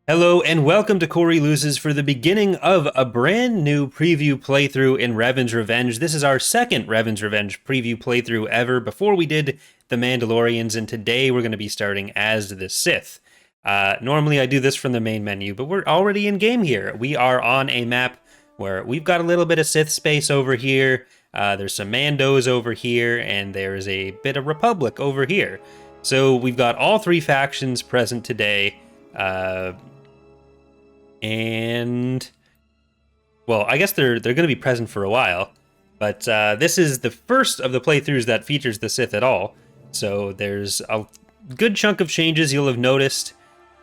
Hello and welcome to Corey Loses for the beginning of a brand new preview playthrough in Revan's Revenge. This is our second Revan's Revenge preview playthrough ever before we did the Mandalorians, and today we're going to be starting as the Sith. Normally I do this from the main menu, but we're already in game here. We are on a map where we've got a little bit of Sith space over here, there's some Mandos over here, and there's a bit of Republic over here. So we've got all three factions present today. And well, I guess they're going to be present for a while, but this is the first of the playthroughs that features the Sith at all. So there's a good chunk of changes you'll have noticed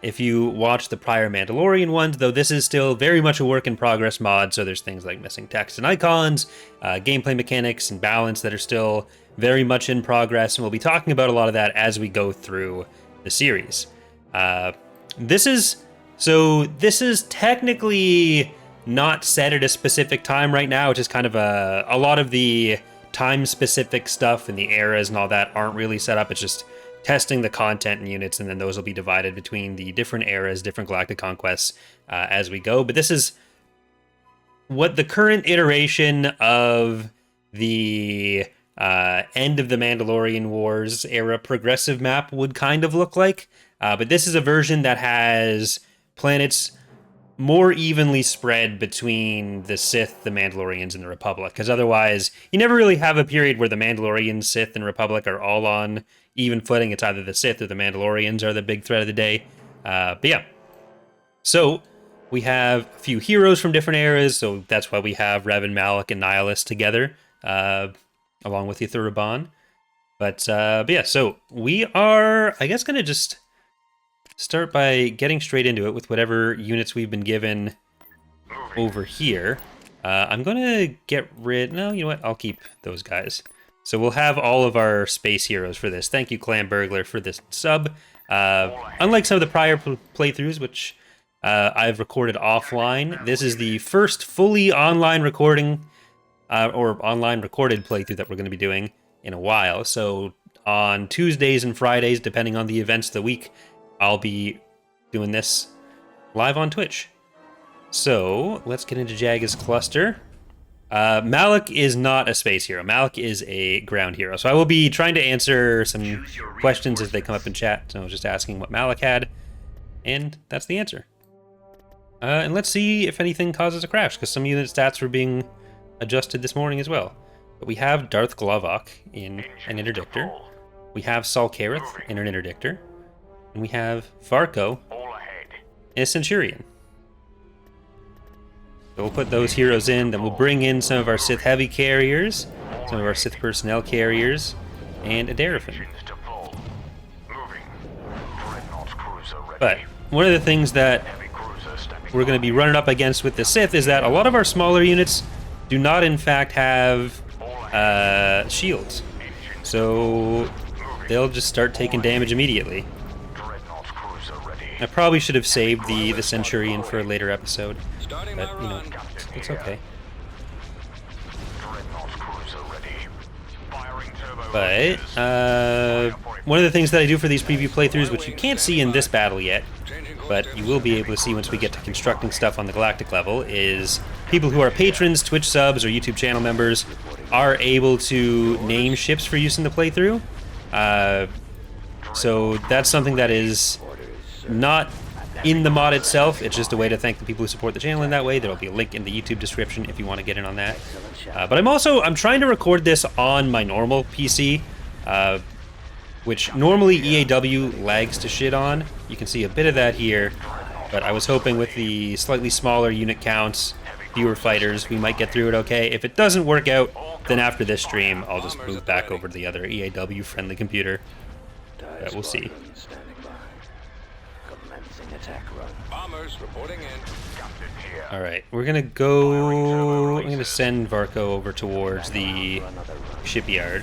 if you watch the prior Mandalorian ones, though this is still very much a work in progress mod. So there's things like missing text and icons, gameplay mechanics and balance that are still very much in progress, and we'll be talking about a lot of that as we go through the series. This is technically not set at a specific time right now. It's just kind of a lot of the time-specific stuff and the eras and all that aren't really set up. It's just testing the content and units, and then those will be divided between the different eras, different galactic conquests as we go. But this is what the current iteration of the end of the Mandalorian Wars era progressive map would kind of look like. But this is a version that has planets more evenly spread between the Sith, the Mandalorians, and the Republic, because otherwise you never really have a period where the Mandalorians, Sith, and Republic are all on even footing. It's either the Sith or the Mandalorians are the big threat of the day. But yeah, so we have a few heroes from different eras, so that's why we have Revan, Malak, and Nihilus together, along with Yuthuraban. But yeah, so we are, I guess, going to just start by getting straight into it with whatever units we've been given over here. I'm going to get rid... No, you know what? I'll keep those guys. So we'll have all of our space heroes for this. Thank you, Clan Burglar, for this sub. Unlike some of the prior playthroughs, which I've recorded offline, this is the first fully online recording, or online recorded playthrough that we're going to be doing in a while. So on Tuesdays and Fridays, depending on the events of the week, I'll be doing this live on Twitch. So let's get into Jaga's cluster. Malak is not a space hero. Malak is a ground hero. So I will be trying to answer some questions as they come up in chat. So I was just asking what Malak had, and that's the answer. And let's see if anything causes a crash, because some unit stats were being adjusted this morning as well. But we have Darth Glavok in an interdictor. We have Saul Kareth in an interdictor. And we have Varko in a Centurion. So we'll put those heroes in, then we'll bring in some of our Sith heavy carriers, some of our Sith personnel carriers, and a Darafin. But one of the things that we're going to be running up against with the Sith is that a lot of our smaller units do not in fact have shields. So they'll just start taking damage immediately. I probably should have saved the Centurion for a later episode, but, you know, it's okay. But, one of the things that I do for these preview playthroughs, which you can't see in this battle yet, but you will be able to see once we get to constructing stuff on the galactic level, is people who are patrons, Twitch subs, or YouTube channel members are able to name ships for use in the playthrough. So that's something that is not in the mod itself. It's just a way to thank the people who support the channel in that way. There'll be a link in the YouTube description if you want to get in on that. But I'm trying to record this on my normal PC, which normally EAW lags to shit on. You can see a bit of that here, but I was hoping with the slightly smaller unit counts, fewer fighters, we might get through it okay. If it doesn't work out, then after this stream, I'll just move back over to the other EAW friendly computer. But we'll see. Alright, we're gonna go... I'm gonna send Varko over towards the shipyard.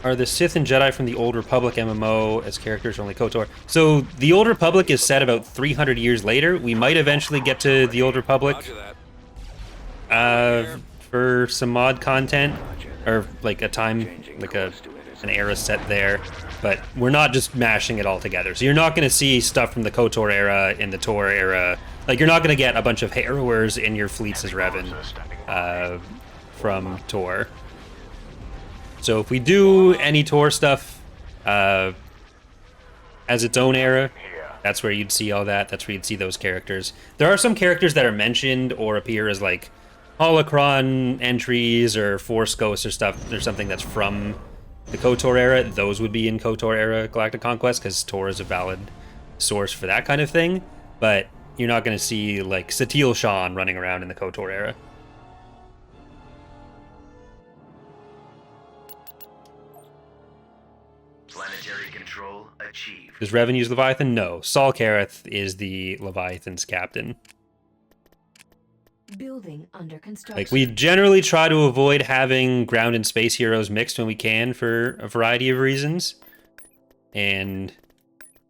Are the Sith and Jedi from the Old Republic MMO as characters or only KOTOR? So the Old Republic is set about 300 years later. We might eventually get to the Old Republic for some mod content. or like a time, like an era set there, but we're not just mashing it all together. So you're not going to see stuff from the KOTOR era in the Tor era. Like, you're not going to get a bunch of Harrowers in your fleets as Revan from Tor. So if we do any Tor stuff as its own era, that's where you'd see all that. That's where you'd see those characters. There are some characters that are mentioned or appear as like holocron entries or Force Ghosts or stuff. There's something that's from the KOTOR era. Those would be in KOTOR era Galactic Conquest, because Tor is a valid source for that kind of thing. But you're not going to see like Satil Shan running around in the KOTOR era. Planetary control achieved. Does Revan use Leviathan? No. Saul Kareth is the Leviathan's captain. Building under construction. Like, we generally try to avoid having ground and space heroes mixed when we can for a variety of reasons. And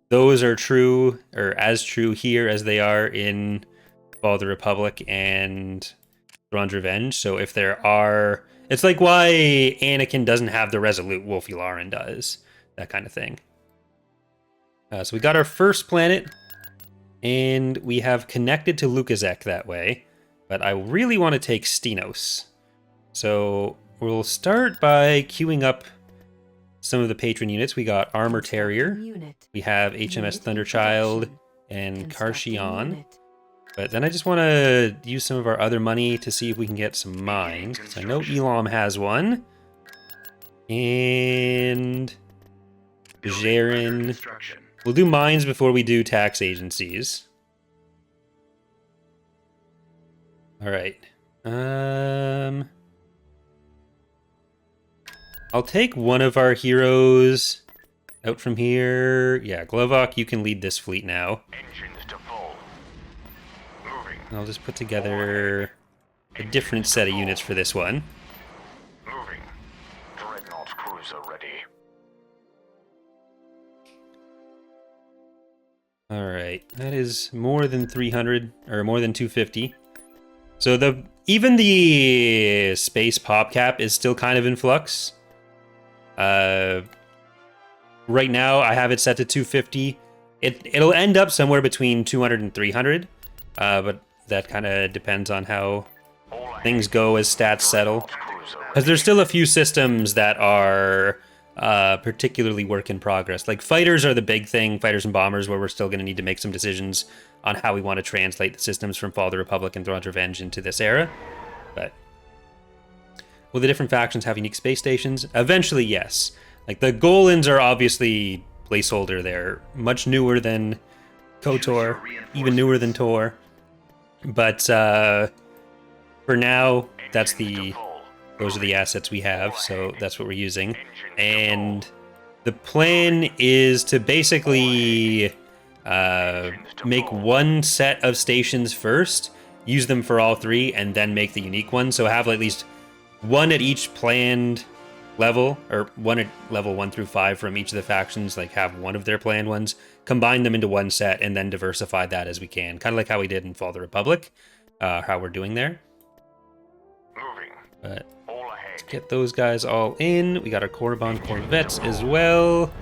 those are true, or as true here as they are in Fall of the Republic and Thrawn's Revenge. So if there are... It's like why Anakin doesn't have the Resolute Wolf Yularen does. That kind of thing. So we got our first planet, and we have connected to Lukaszek that way. But I really want to take Stenos. So we'll start by queuing up some of the patron units. We got Armor Terrier. We have HMS Thunderchild and Karshion. But then I just want to use some of our other money to see if we can get some mines. So I know Elam has one. And Jaren. We'll do mines before we do tax agencies. All right. I'll take one of our heroes out from here. Yeah, Glovok, you can lead this fleet now. Engines to full. Moving. I'll just put together a different set of units for this one. Moving. Dreadnought cruiser ready. All right, that is more than 300, or more than 250. So even the space pop cap is still kind of in flux. Right now I have it set to 250. It'll end up somewhere between 200 and 300, but that kind of depends on how things go as stats settle. Because there's still a few systems that are particularly work in progress. Like fighters are the big thing, fighters and bombers, where we're still going to need to make some decisions on how we want to translate the systems from Fall of the Republic and Thrawn's Revenge into this era. But will the different factions have unique space stations? Eventually, yes. Like the Golans are obviously placeholder. They're much newer than KOTOR, even newer than Tor. But for now, those are the assets we have, so that's what we're using. And the plan is to basically make one set of stations first, use them for all three, and then make the unique one. So have at least one at each planned level, or one at level 1 through 5 from each of the factions, like have one of their planned ones, combine them into one set, and then diversify that as we can. Kind of like how we did in Fall of the Republic, how we're doing there. But let's get those guys all in. We got our Korriban Corvettes as well.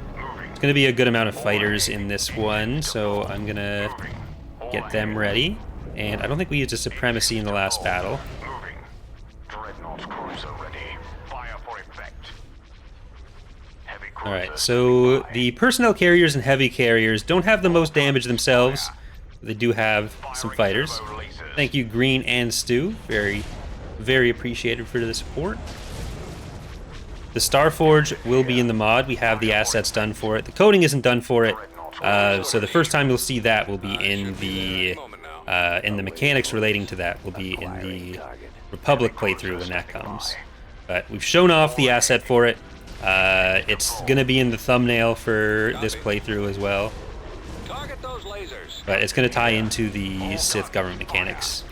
It's going to be a good amount of fighters in this one, so I'm going to get them ready. And I don't think we used a Supremacy in the last battle. Alright, so the personnel carriers and heavy carriers don't have the most damage themselves. They do have some fighters. Thank you, Green and Stu. Very, very appreciated for the support. The Starforge will be in the mod. We have the assets done for it. The coding isn't done for it. So the first time you'll see that will be in the mechanics relating to that will be in the Republic playthrough when that comes. But we've shown off the asset for it. It's going to be in the thumbnail for this playthrough as well. But it's going to tie into the Sith government mechanics.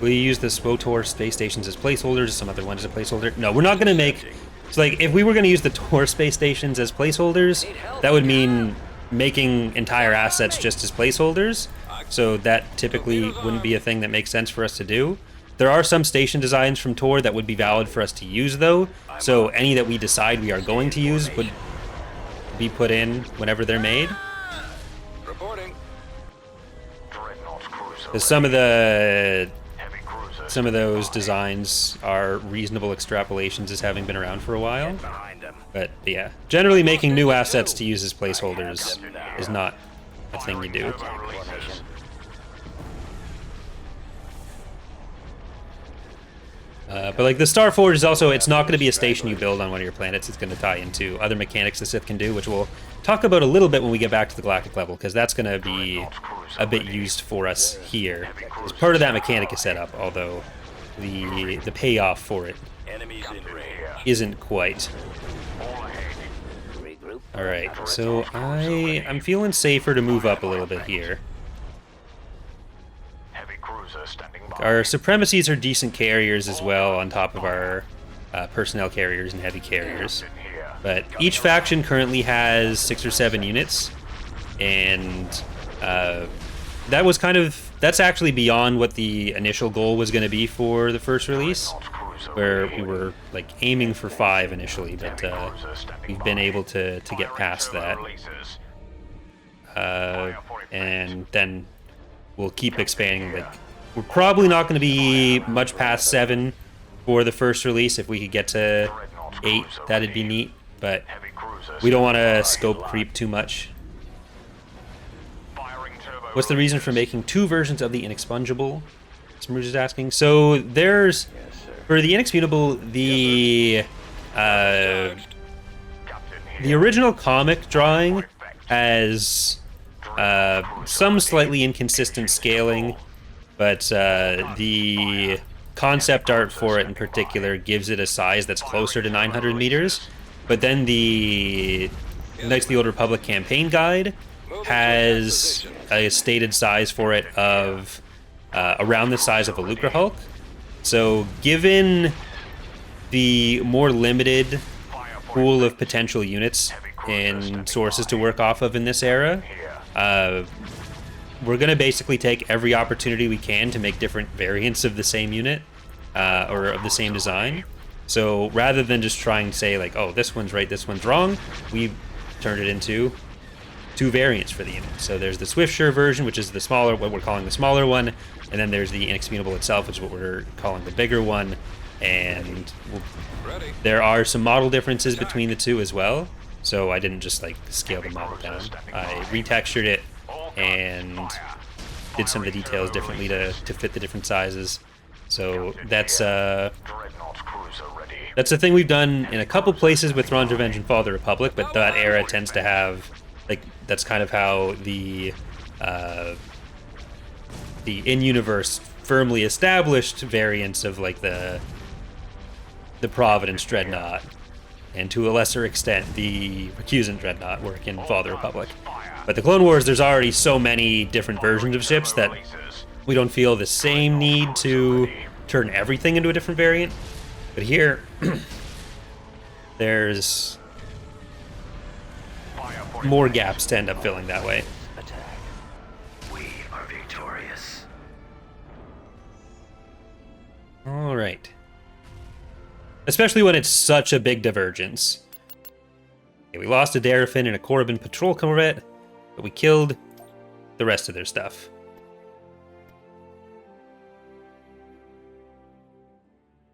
We use the SWOTOR space stations as placeholders, some other ones as a placeholder. No, we're not going to make... So, like, if we were going to use the Tor space stations as placeholders, that would mean making entire assets just as placeholders. So that typically wouldn't be a thing that makes sense for us to do. There are some station designs from Tor that would be valid for us to use, though. So any that we decide we are going to use would be put in whenever they're made. Reporting. Because some of those designs are reasonable extrapolations as having been around for a while. But yeah, generally making new assets to use as placeholders is not a thing you do. But like the Starforge is also, it's not going to be a station you build on one of your planets. It's going to tie into other mechanics the Sith can do, which we'll talk about a little bit when we get back to the galactic level, because that's going to be a bit used for us here. As part of that mechanic is set up, although the payoff for it isn't quite. Alright, so I'm feeling safer to move up a little bit here. Our supremacies are decent carriers as well, on top of our personnel carriers and heavy carriers. But each faction currently has 6 or 7 units, and that's actually beyond what the initial goal was going to be for the first release, where we were like aiming for 5 initially, but we've been able to get past that. And then we'll keep expanding. Like, we're probably not going to be much past 7 for the first release. If we could get to 8, that'd be neat, but we don't want to scope creep too much. What's the reason for making 2 versions of the Inexpungible? Smooge is asking. So there's, for the Inexpungible, the original comic drawing has some slightly inconsistent scaling, but the concept art for it in particular gives it a size that's closer to 900 meters. But then the Knights of the Old Republic campaign guide has a stated size for it of around the size of a Lucre Hulk. So given the more limited pool of potential units and sources to work off of in this era, we're going to basically take every opportunity we can to make different variants of the same unit, or of the same design. So rather than just trying to say like, oh, this one's right, this one's wrong, we've turned it into 2 variants for the unit. So there's the Swiftsure version, which is the smaller, what we're calling the smaller one, and then there's the Inexpungible itself, which is what we're calling the bigger one. And there are some model differences between the two as well. So I didn't just like scale the model down. I retextured it and did some of the details differently to fit the different sizes. So that's a thing we've done in a couple places with Thrawn's Revenge and Fall of the Republic, but that era tends to have, like, that's kind of how the in-universe firmly established variants of like the Providence Dreadnought, and to a lesser extent the Recusant Dreadnought work in Fall of the Republic. But the Clone Wars, there's already so many different versions of ships that we don't feel the same need to turn everything into a different variant. But here, there's more gaps to end up filling that way. We are victorious. All right. Especially when it's such a big divergence. Okay, we lost a Darafin and a Korriban patrol corvette, but we killed the rest of their stuff.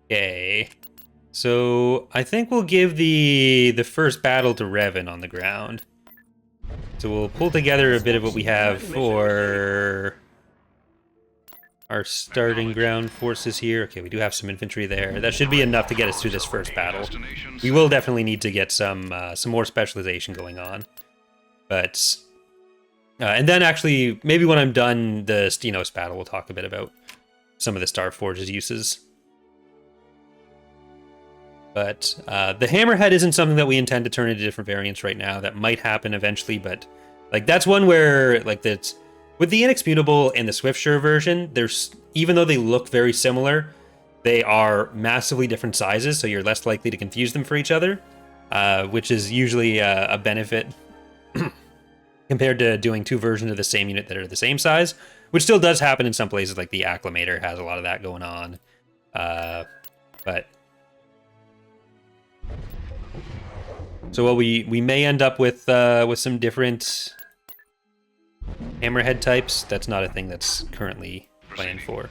Okay. So I think we'll give the first battle to Revan on the ground. So we'll pull together a bit of what we have for our starting ground forces here. Okay, we do have some infantry there. That should be enough to get us through this first battle. We will definitely need to get some more specialization going on. But and then actually, maybe when I'm done the Stenos battle, we'll talk a bit about some of the Starforge's uses. But the Hammerhead isn't something that we intend to turn into different variants right now. That might happen eventually, but like that's one where like that's with the Inexpungible and the Swiftsure version, there's, even though they look very similar, they are massively different sizes, so you're less likely to confuse them for each other, which is usually a benefit compared to doing 2 versions of the same unit that are the same size, which still does happen in some places, like the Acclimator has a lot of that going on. But so what we may end up with some different hammerhead types. That's not a thing that's currently planned for.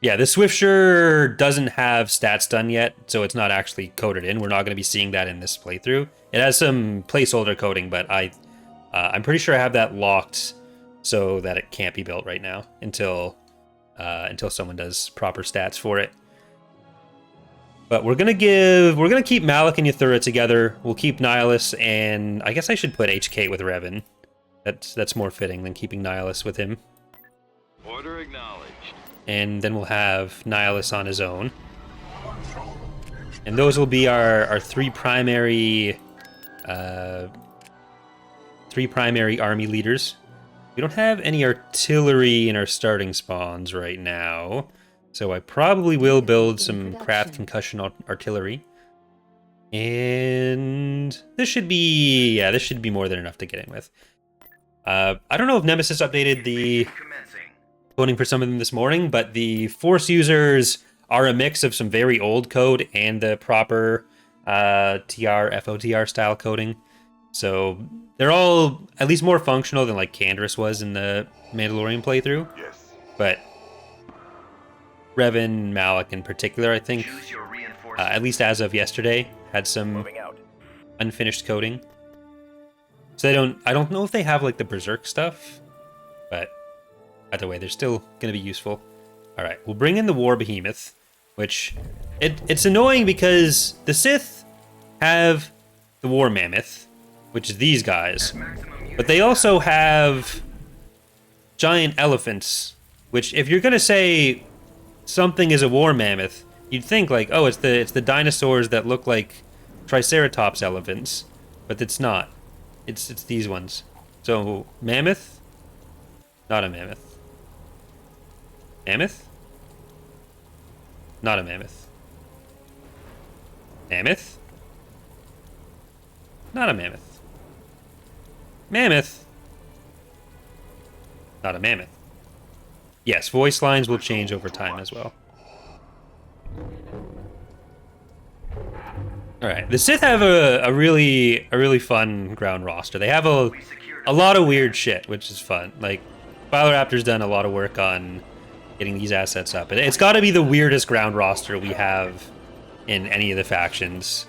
Yeah, the Swiftsure doesn't have stats done yet, so it's not actually coded in. We're not going to be seeing that in this playthrough. It has some placeholder coding, but I'm pretty sure I have that locked so that it can't be built right now until someone does proper stats for it. But we're gonna keep Malak and Yathura together. We'll keep Nihilus, and I guess I should put HK with Revan. That's more fitting than keeping Nihilus with him. Order acknowledged. And then we'll have Nihilus on his own. And those will be our three primary army leaders. We don't have any artillery in our starting spawns right now, so I probably will build some craft concussion artillery. And this should be more than enough to get in with. I don't know if Nemesis updated the coding for some of them this morning, but the Force users are a mix of some very old code and the proper FOTR style coding. So they're all at least more functional than like Canderous was in the Mandalorian playthrough. Yes. But Revan, Malak in particular, I think, at least as of yesterday, had some unfinished coding. So I don't know if they have like the Berserk stuff, but either way, they're still going to be useful. All right, we'll bring in the War Behemoth, which it's annoying because the Sith have the War Mammoth, which is these guys, but they also have giant elephants, which if you're going to say something is a War Mammoth, you'd think like, oh, it's the dinosaurs that look like Triceratops elephants, but it's not. It's these ones. So mammoth, not a mammoth. Mammoth? Not a mammoth. Mammoth? Not a mammoth. Mammoth? Not a mammoth. Yes, voice lines will change over time as well. Alright, the Sith have a really fun ground roster. They have a lot of weird shit, which is fun. Like, Byloraptor's done a lot of work on getting these assets up. It's got to be the weirdest ground roster we have in any of the factions.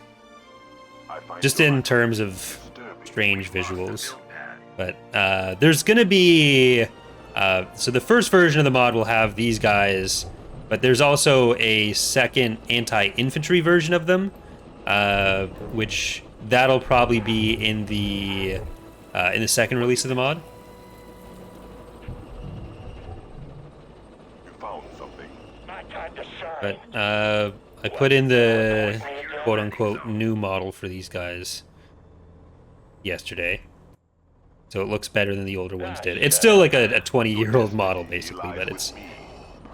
Just in terms of strange visuals. But there's going to be... so the first version of the mod will have these guys, but there's also a second anti-infantry version of them, which that'll probably be in the second release of the mod. But I put in the quote-unquote new model for these guys yesterday, so it looks better than the older ones did. It's still like a 20-year-old model, basically, but it's...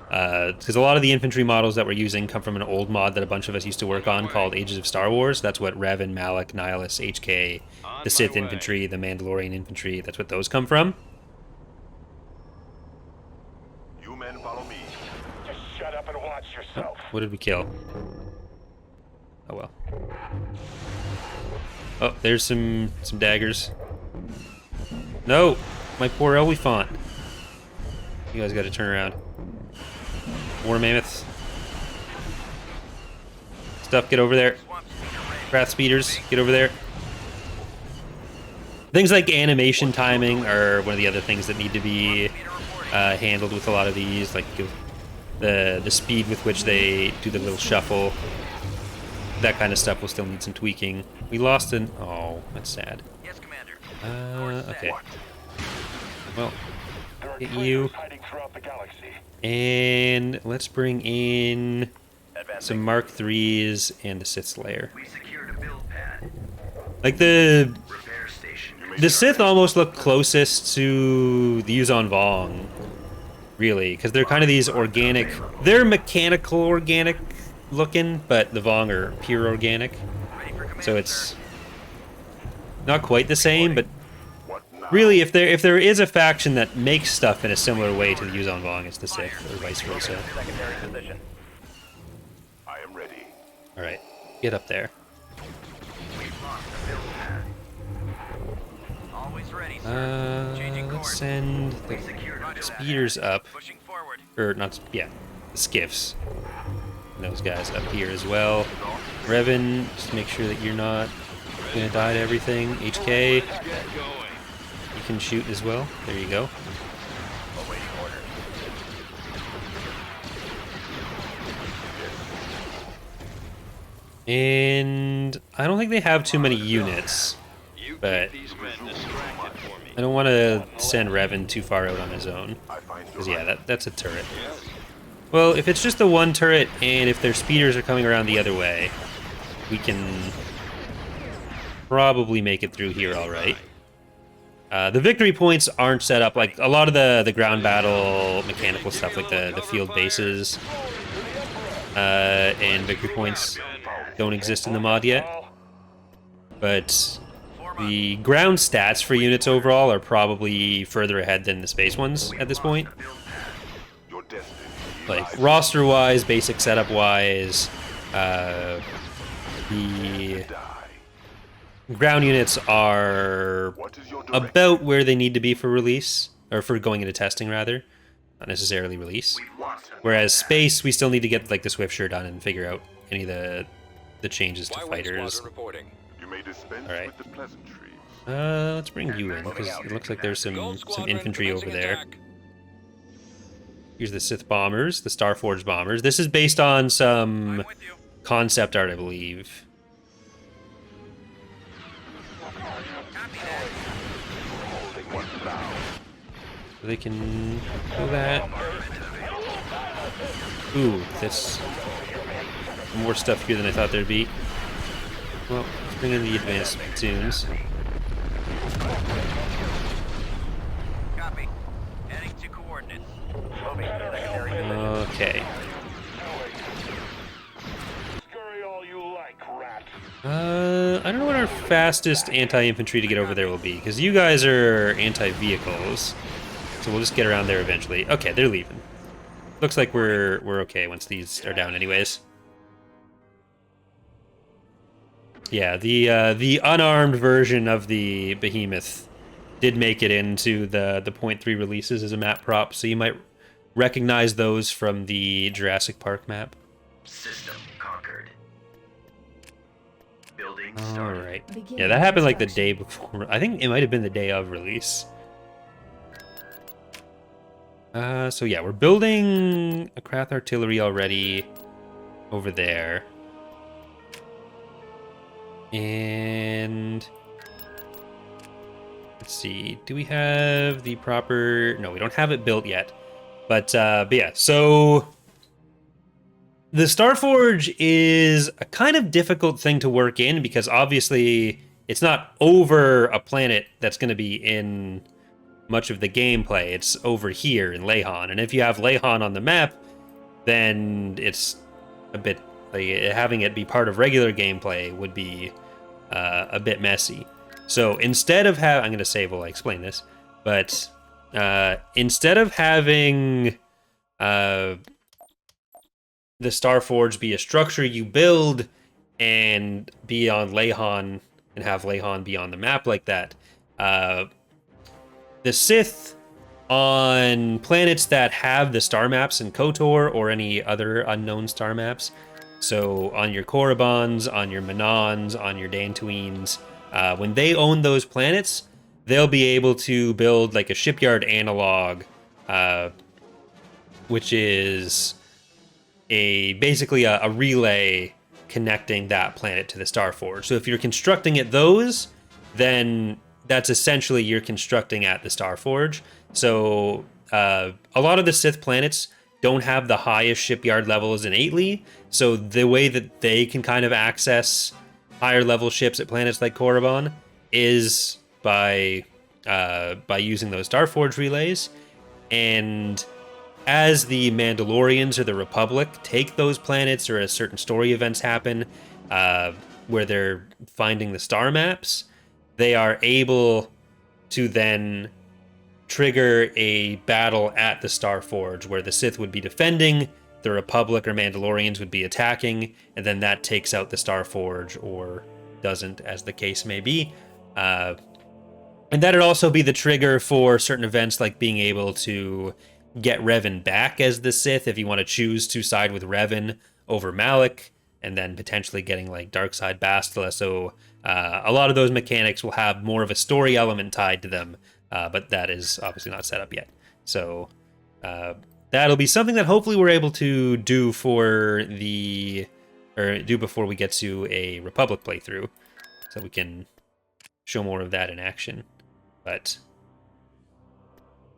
because a lot of the infantry models that we're using come from an old mod that a bunch of us used to work on called Ages of Star Wars. That's what Revan, Malak, Nihilus, HK, the Sith Infantry, the Mandalorian Infantry, that's what those come from. You men follow me. Just shut up and watch yourself. What did we kill? Oh well. Oh, there's some daggers. No! My poor Elephant. You guys gotta turn around. War Mammoths. Stuff, get over there. Craft Speeders, get over there. Things like animation timing are one of the other things that need to be handled with a lot of these, like the speed with which they do the little shuffle. That kind of stuff will still need some tweaking. We lost an... Oh, that's sad. Yes, Commander. Okay. Well, get you. Hiding throughout the galaxy. And let's bring in some Mark IIIs and the Sith Slayer. We secured a build pad. Like the Repair station. Sith almost look closest to the Yuzon Vong, really, because they're kind of these organic. They're mechanical organic looking, but the Vong are pure organic. So it's not quite the same, but Really, if there is a faction that makes stuff in a similar way to the Yuzon Vong, it's the Sith, or vice versa. Secondary position. I am ready. All right, get up there. We've lost the build pad. Always ready, sir. Changing Let's course. send the speeders up, Pushing forward. or not? Yeah, the skiffs. And those guys up here as well. Revan, just make sure that you're not gonna die to everything. HK, Get going. you can shoot as well. There you go. Awaiting order. And I don't think they have too many units. You But- keep these men distracted for me. I don't want to send Revan too far out on his own. I find Because, yeah, that's a turret. Yes. Well, if it's just the one turret, and if their speeders are coming around the other way, we can probably make it through here all right. The victory points aren't set up. Like, a lot of the ground battle mechanical stuff, like the field bases and victory points don't exist in the mod yet. But the ground stats for units overall are probably further ahead than the space ones at this point. your destiny. Like, roster-wise, basic setup-wise, the Die. ground units are What is your direction? about where they need to be for release, or for going into testing, rather. Not necessarily release. Whereas space, we still need to get, like, the Swiftsure done and figure out any of the changes to fighters. reporting. You may dispense All right. with the pleasantries. Let's bring you in, because it looks like there's some infantry over there. Here's the Sith bombers, the Starforged bombers. This is based on some I'm with you. concept art, I believe. Copy that. So they can do that. Ooh, this more stuff here than I thought there'd be. Well, let's bring in the advanced platoons. Copy. Heading to coordinates. Moving to secondary position. Okay. Scurry all you like, rat. I don't know what our fastest anti-infantry to get over there will be, because you guys are anti-vehicles. So we'll just get around there eventually. Okay, they're leaving. Looks like we're okay once these are down anyways. Yeah, the unarmed version of the Behemoth did make it into the .3 releases as a map prop, so you might recognize those from the Jurassic Park map. System conquered. Building All right. Yeah, that happened like the day before. I think it might have been the day of release. So yeah, we're building a Krath artillery already over there. And let's see, do we have the proper... No, we don't have it built yet. But yeah, so the Starforge is a kind of difficult thing to work in because obviously it's not over a planet that's going to be in much of the gameplay. It's over here in Lehon. And if you have Lehon on the map, then it's a bit... like, having it be part of regular gameplay would be a bit messy. So instead of I'm going to save while I explain this, but instead of having the Starforge be a structure you build and be on Lehon and have Lehon be on the map like that, the Sith on planets that have the star maps in KOTOR or any other unknown star maps, so on your Korribons, on your Manons, on your Dantooines, when they own those planets, they'll be able to build like a shipyard analog, which is basically a relay connecting that planet to the Starforge. So if you're constructing at those, then that's essentially you're constructing at the Starforge. So a lot of the Sith planets don't have the highest shipyard levels innately, so the way that they can kind of access higher level ships at planets like Korriban is by using those Starforge relays. And as the Mandalorians or the Republic take those planets, or as certain story events happen where they're finding the star maps, they are able to then trigger a battle at the Star Forge where the Sith would be defending, the Republic or Mandalorians would be attacking, and then that takes out the Star Forge, or doesn't, as the case may be. And that'd also be the trigger for certain events like being able to get Revan back as the Sith if you want to choose to side with Revan over Malak, and then potentially getting like Darkside Bastila. So a lot of those mechanics will have more of a story element tied to them, but that is obviously not set up yet. So that'll be something that hopefully we're able to do do before we get to a Republic playthrough, so we can show more of that in action. But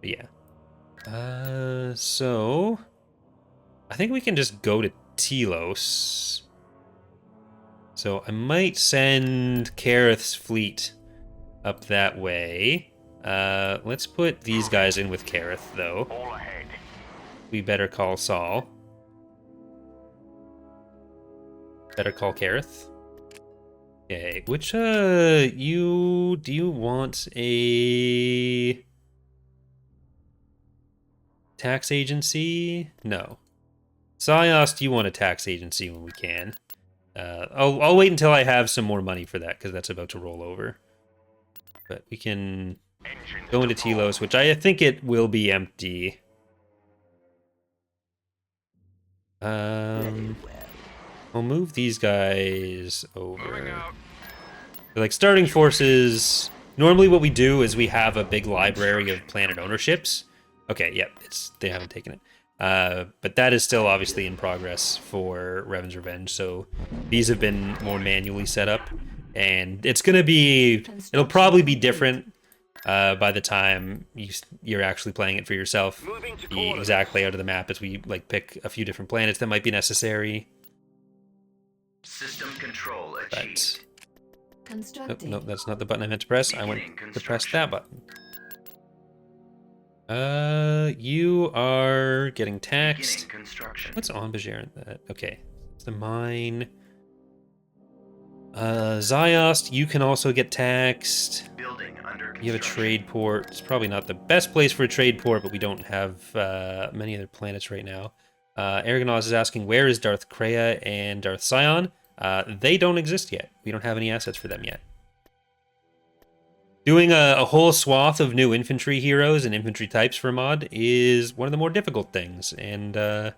yeah. So I think we can just go to Telos. So I might send Kareth's fleet up that way. Let's put these guys in with Kareth, though. All ahead. We better call Saul. Better call Kareth. Okay, which, do you want a tax agency? No. Sios, do you want a tax agency when we can? I'll wait until I have some more money for that, because that's about to roll over. But we can go into Telos, which I think it will be empty. I'll move these guys over. Like, starting forces, normally what we do is we have a big library of planet ownerships. Okay, yep, they haven't taken it. But that is still obviously in progress for Revan's Revenge, so these have been more manually set up. And it'll probably be different by the time you're actually playing it for yourself. The exact layout of the map as we like pick a few different planets that might be necessary. System control achieved. Nope, that's not the button I meant to press. I went to press that button. You are getting taxed. What's Ambajar? Okay, it's the mine. Ziost, you can also get taxed. Building under You have a trade port. It's probably not the best place for a trade port, but we don't have many other planets right now. Aragonos is asking, where is Darth Kreia and Darth Sion? They don't exist yet. We don't have any assets for them yet. Doing a whole swath of new infantry heroes and infantry types for mod is one of the more difficult things, and it's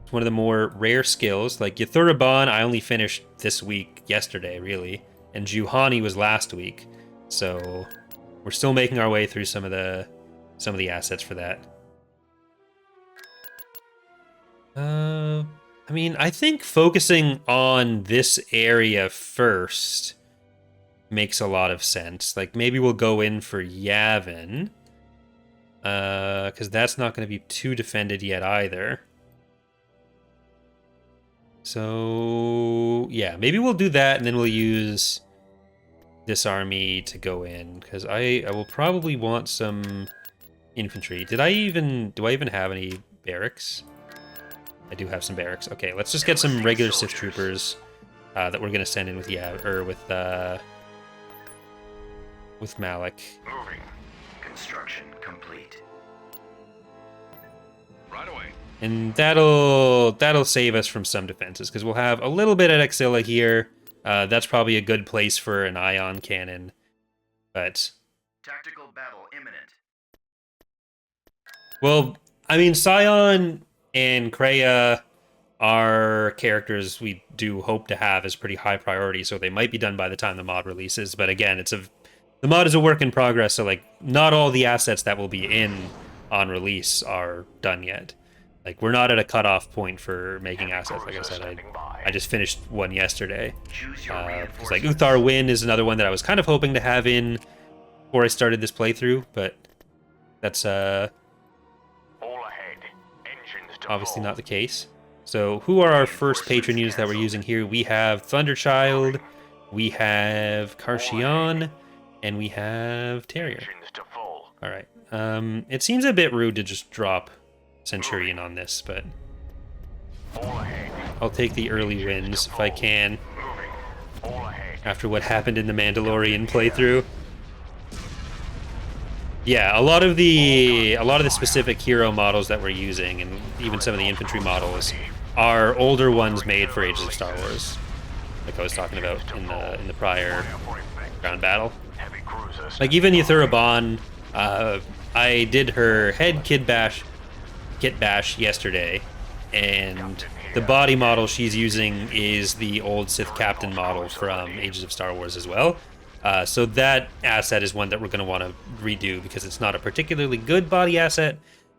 one of the more rare skills. Like Yuthuraban, I only finished yesterday, really, and Juhani was last week, so we're still making our way through some of the assets for that. I mean, I think focusing on this area first makes a lot of sense. Like, maybe we'll go in for Yavin, because that's not going to be too defended yet either. So, yeah, maybe we'll do that, and then we'll use this army to go in, because I will probably want some infantry. Do I even have any barracks? I do have some barracks. Okay, let's just get some regular Sith troopers that we're going to send in with with Malak. Moving. Construction complete. Right away. And that'll save us from some defenses, because we'll have a little bit at Axilla here. That's probably a good place for an ion cannon. But Tactical battle imminent. well, I mean, Sion and Kreia are characters we do hope to have as pretty high priority, so they might be done by the time the mod releases. But again, the mod is a work in progress, so like not all the assets that will be in on release are done yet. Like, we're not at a cutoff point for making assets. Like I said, I just finished one yesterday. Because like Uthar Win is another one that I was kind of hoping to have in before I started this playthrough, but that's obviously not the case. So who are our first patron units that we're using here? We have Thunderchild, we have Karshion, and we have Terrier. Alright. It seems a bit rude to just drop Centurion on this, but I'll take the early wins if I can. After what happened in the Mandalorian playthrough. Yeah, a lot of the specific hero models that we're using, and even some of the infantry models, are older ones made for Ages of Star Wars, like I was talking about in the prior ground battle. Like even Yathura Bon, I did her head kit bash yesterday, and the body model she's using is the old Sith Captain model from Ages of Star Wars as well. So that asset is one that we're going to want to redo because it's not a particularly good body asset,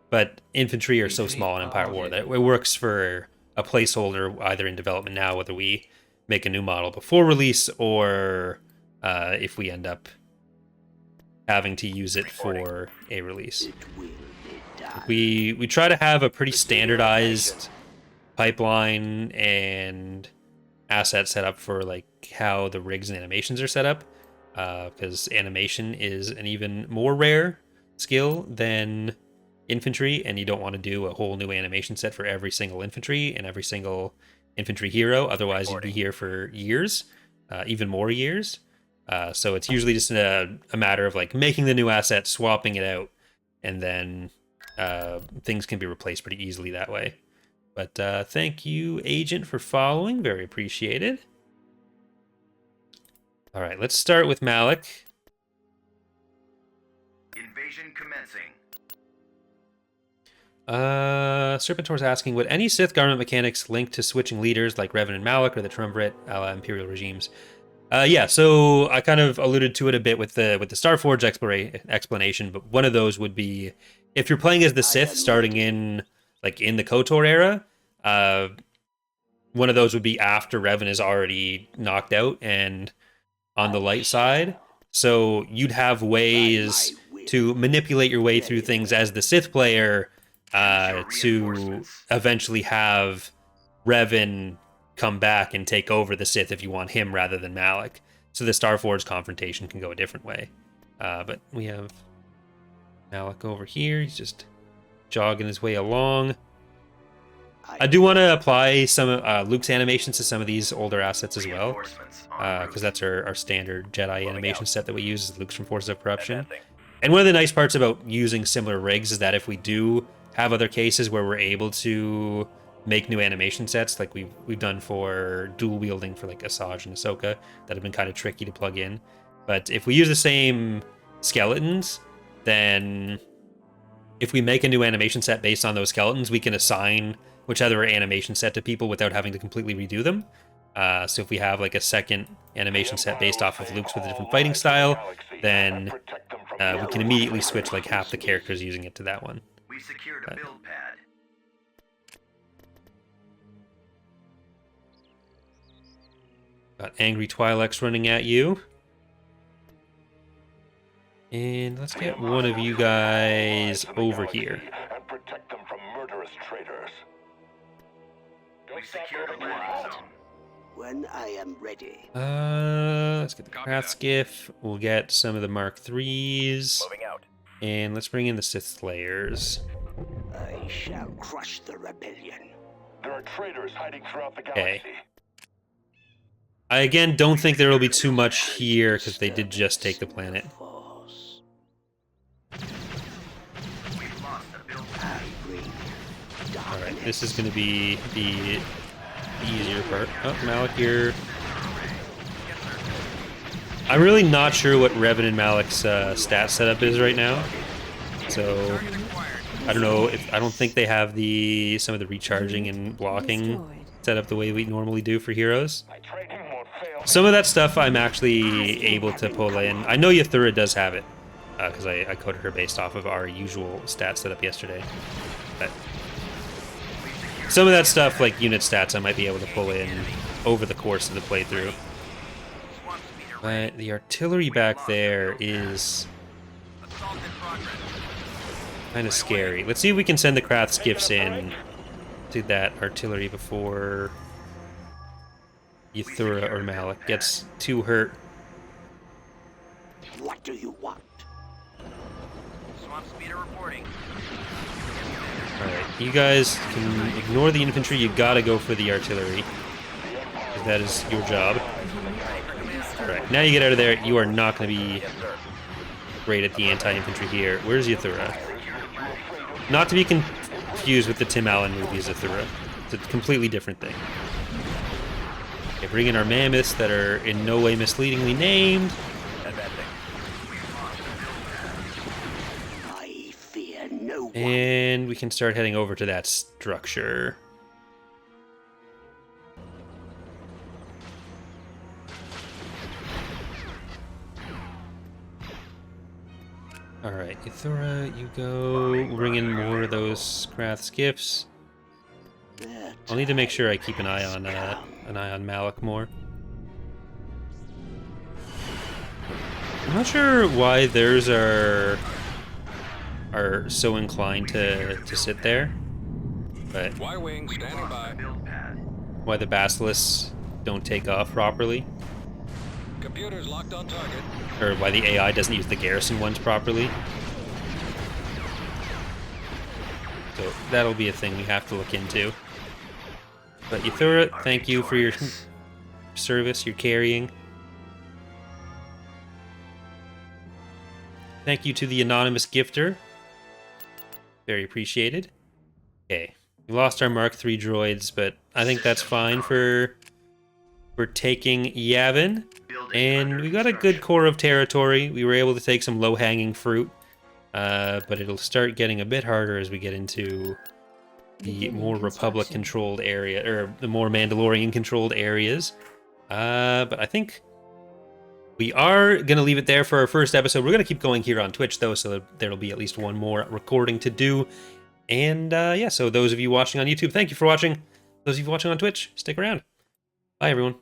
but infantry are so small in Empire War that it works for a placeholder either in development now, whether we make a new model before release or if we end up having to use it for a release. We try to have a pretty standardized pipeline and asset set up for like how the rigs and animations are set up, because animation is an even more rare skill than infantry, and you don't want to do a whole new animation set for every single infantry and every single infantry hero. Otherwise, you'd be here for years, even more years. So it's usually just a matter of like making the new asset, swapping it out, and then things can be replaced pretty easily that way. But thank you, Agent, for following. Very appreciated. All right, let's start with Malik. Invasion commencing. Serpentor's asking, would any Sith government mechanics link to switching leaders like Revan and Malik or the Triumvirate a la Imperial regimes? Yeah, so I kind of alluded to it a bit with the Starforge explanation, but one of those would be if you're playing as the Sith starting in the KOTOR era, one of those would be after Revan is already knocked out and on the light side. So you'd have ways to manipulate your way through things as the Sith player to eventually have Revan come back and take over the Sith if you want him rather than Malik. So the Starforge confrontation can go a different way. But we have Malik over here. He's just jogging his way along. I do want to apply some Luke's animations to some of these older assets as well, because that's our standard Jedi animation set that we use is Luke's from Forces of Corruption. And one of the nice parts about using similar rigs is that if we do have other cases where we're able to make new animation sets, like we've done for dual wielding for like Asajj and Ahsoka, that have been kind of tricky to plug in. But if we use the same skeletons, then if we make a new animation set based on those skeletons, we can assign whichever animation set to people without having to completely redo them. So if we have like a second animation set based off of Luke's with a different fighting style, then we can immediately switch like half the characters using it to that one. We secured a build pad. Got Angry Twi'leks running at you. And let's get one of you guys over here. And protect them from murderous traitors. We secured a landing zone. When I am ready. Let's get the Craft Skiff. We'll get some of the Mark IIIs. Moving out. And let's bring in the Sith Slayers. I shall crush the rebellion. There are traitors hiding throughout the Okay. galaxy. I again don't think there will be too much here because they did just take the planet. Force. We've lost a build pad. I bring Alright, this is going to be the easier part. Oh, Malik, you're... I'm really not sure what Revan and Malik's stat setup is right now. So, I don't know. I don't think they have some of the recharging and blocking set up the way we normally do for heroes. My training won't fail. Some of that stuff I'm actually able to pull in. I know Yathura does have it, because I coded her based off of our usual stat setup yesterday. But some of that stuff, like unit stats, I might be able to pull in over the course of the playthrough. But the artillery back there is kind of scary. Let's see if we can send the craft skiffs in to that artillery before Yathura or Malik gets too hurt. What do you want? Swamp speeder reporting. Alright, you guys can ignore the infantry, you gotta go for the artillery. That is your job. Alright, now you get out of there, you are not gonna be great at the anti-infantry here. Where's Yathura? Not to be confused with the Tim Allen movie Zathura. It's a completely different thing. Okay, bring in our mammoths that are in no way misleadingly named. That bad thing. I fear no one. And we can start heading over to that structure. Alright, Ithura, you go. We'll bring in more of those Krath's gifts. I'll need to make sure I keep an eye on Malik more. I'm not sure why theirs are so inclined to sit there, but Y-wing standing by. why the basilisks don't take off properly, Computers locked on target. or why the AI doesn't use the garrison ones properly. So that'll be a thing we have to look into. But Ithura, thank you for your service, your carrying. Thank you to the anonymous gifter. Very appreciated. Okay, we lost our Mark III droids, but I think that's fine for taking Yavin. And we got a good core of territory. We were able to take some low-hanging fruit, but it'll start getting a bit harder as we get into the more Republic-controlled area, or the more Mandalorian-controlled areas. But I think we are going to leave it there for our first episode. We're going to keep going here on Twitch, though, so there'll be at least one more recording to do. And yeah, so those of you watching on YouTube, thank you for watching. Those of you watching on Twitch, stick around. Bye, everyone.